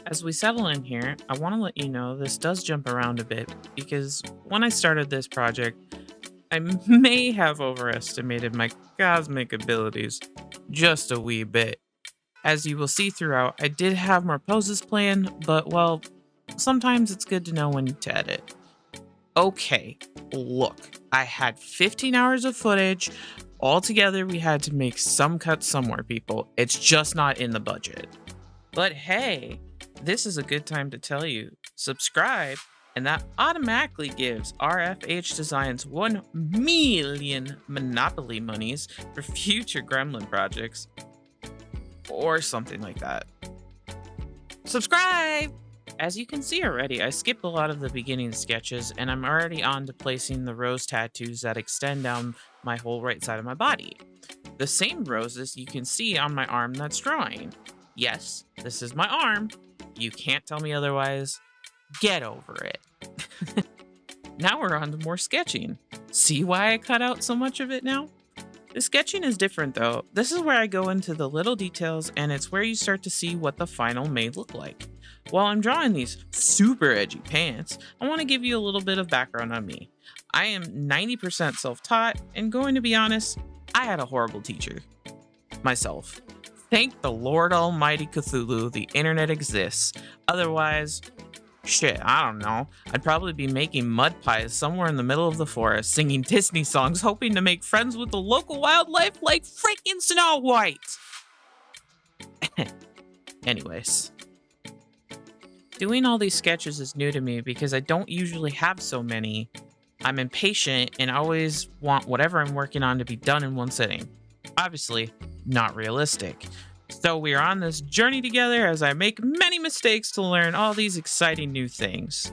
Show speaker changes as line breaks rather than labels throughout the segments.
As we settle in here, I want to let you know this does jump around a bit because when I started this project, I may have overestimated my cosmic abilities just a wee bit. As you will see throughout, I did have more poses planned, but well, sometimes it's good to know when to edit. Okay, look, I had 15 hours of footage. Altogether, we had to make some cuts somewhere, people. It's just not in the budget. But hey, this is a good time to tell you subscribe, and that automatically gives RFH Designs 1 million Monopoly monies for future Gremlin projects, or something like that. Subscribe! As you can see already, I skipped a lot of the beginning sketches, and I'm already on to placing the rose tattoos that extend down my whole right side of my body. The same roses you can see on my arm that's drawing. Yes, this is my arm. You can't tell me otherwise. Get over it. Now we're on to more sketching. See why I cut out so much of it now? The sketching is different though. This is where I go into the little details, and it's where you start to see what the final may look like. While I'm drawing these super edgy pants, I want to give you a little bit of background on me. I am 90% self-taught, and going to be honest, I had a horrible teacher. Myself. Thank the Lord Almighty Cthulhu the internet exists. Otherwise, shit, I don't know. I'd probably be making mud pies somewhere in the middle of the forest, singing Disney songs, hoping to make friends with the local wildlife like freaking Snow White. Anyways. Doing all these sketches is new to me because I don't usually have so many. I'm impatient and always want whatever I'm working on to be done in one sitting. Obviously, not realistic. So we are on this journey together as I make many mistakes to learn all these exciting new things.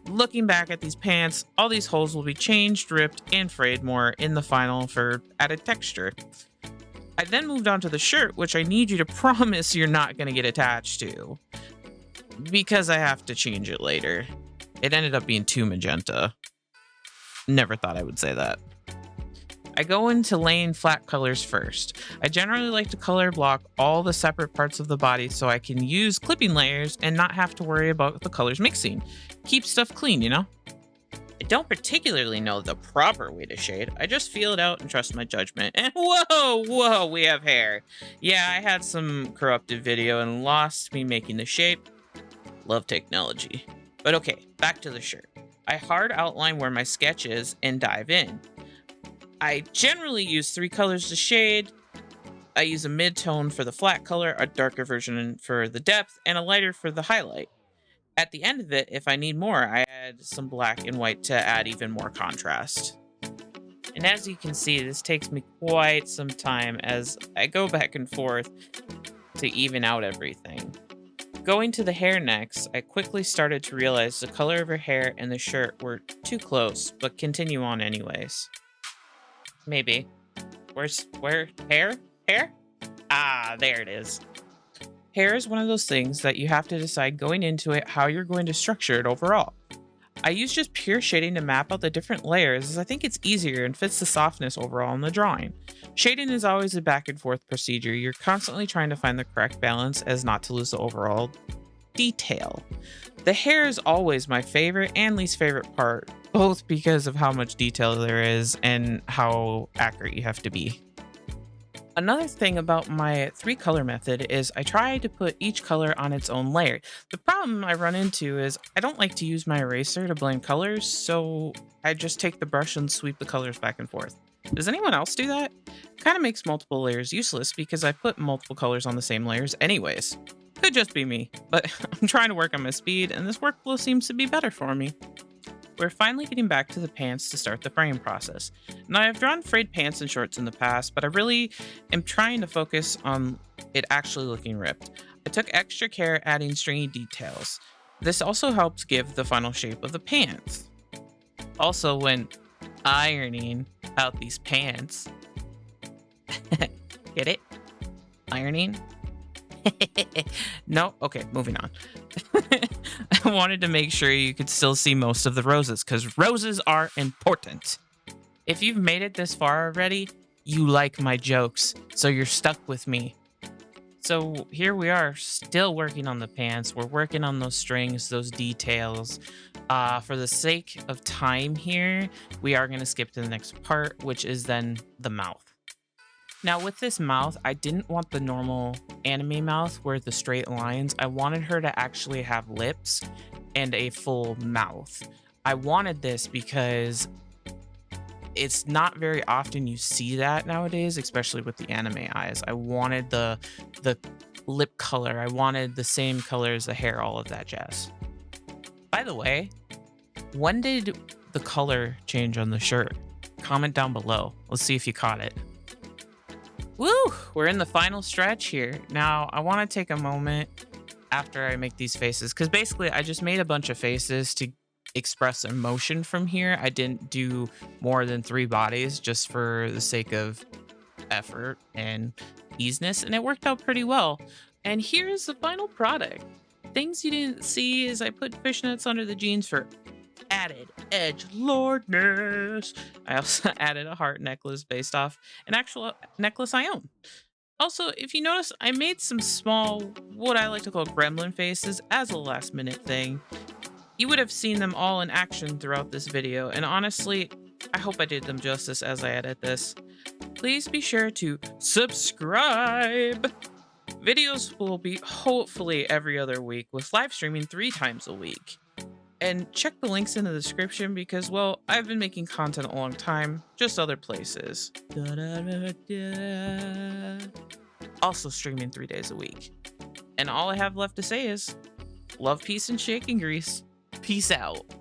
Looking back at these pants, all these holes will be changed, ripped, and frayed more in the final for added texture. I then moved on to the shirt, which I need you to promise you're not going to get attached to, because I have to change it later. It ended up being too magenta. Never thought I would say that. I go into laying flat colors first. I generally like to color block all the separate parts of the body so I can use clipping layers and not have to worry about the colors mixing. Keep stuff clean, you know? I don't particularly know the proper way to shade. I just feel it out and trust my judgment. And whoa, we have hair. Yeah, I had some corrupted video and lost me making the shape. Love technology. But okay, back to the shirt. I hard outline where my sketch is and dive in. I generally use 3 colors to shade. I use a mid-tone for the flat color, a darker version for the depth, and a lighter for the highlight. At the end of it, if I need more, I add some black and white to add even more contrast. And as you can see, this takes me quite some time as I go back and forth to even out everything. Going to the hair next, I quickly started to realize the color of her hair and the shirt were too close, but continue on anyways. Maybe. Where? Hair? Hair? Ah, there it is. Hair is one of those things that you have to decide going into it how you're going to structure it overall. I use just pure shading to map out the different layers as I think it's easier and fits the softness overall in the drawing. Shading is always a back and forth procedure. You're constantly trying to find the correct balance as not to lose the overall detail. The hair is always my favorite and least favorite part, both because of how much detail there is and how accurate you have to be. Another thing about my 3-color method is I try to put each color on its own layer. The problem I run into is I don't like to use my eraser to blend colors, so I just take the brush and sweep the colors back and forth. Does anyone else do that? Kind of makes multiple layers useless because I put multiple colors on the same layers anyways. Could just be me, but I'm trying to work on my speed and this workflow seems to be better for me. We're finally getting back to the pants to start the fraying process. Now I've drawn frayed pants and shorts in the past, but I really am trying to focus on it actually looking ripped. I took extra care adding stringy details. This also helps give the final shape of the pants. Also, when ironing out these pants, get it? Ironing? No? Okay, moving on. I wanted to make sure you could still see most of the roses, because roses are important. If you've made it this far already, you like my jokes, so you're stuck with me. So here we are, still working on the pants. We're working on those strings, those details. For the sake of time here, we are going to skip to the next part, which is then the mouth. Now, with this mouth, I didn't want the normal anime mouth where the straight lines. I wanted her to actually have lips and a full mouth. I wanted this because it's not very often you see that nowadays, especially with the anime eyes. I wanted the lip color. I wanted the same color as the hair, all of that jazz. By the way, when did the color change on the shirt? Comment down below. Let's see if you caught it. Woo! We're in the final stretch here. Now, I want to take a moment after I make these faces, because basically I just made a bunch of faces to express emotion from here. I didn't do more than 3 bodies just for the sake of effort and easiness, and it worked out pretty well. And here's the final product. Things you didn't see is I put fishnets under the jeans for added edge lordness. I also added a heart necklace based off an actual necklace I own. Also, if you notice, I made some small, what I like to call gremlin faces as a last minute thing. You would have seen them all in action throughout this video, and honestly, I hope I did them justice as I edit this. Please be sure to subscribe. Videos will be hopefully every other week, with live streaming 3 times a week. And check the links in the description because, well, I've been making content a long time, just other places. Also streaming 3 days a week. And all I have left to say is, love, peace, and shake and grease. Peace out.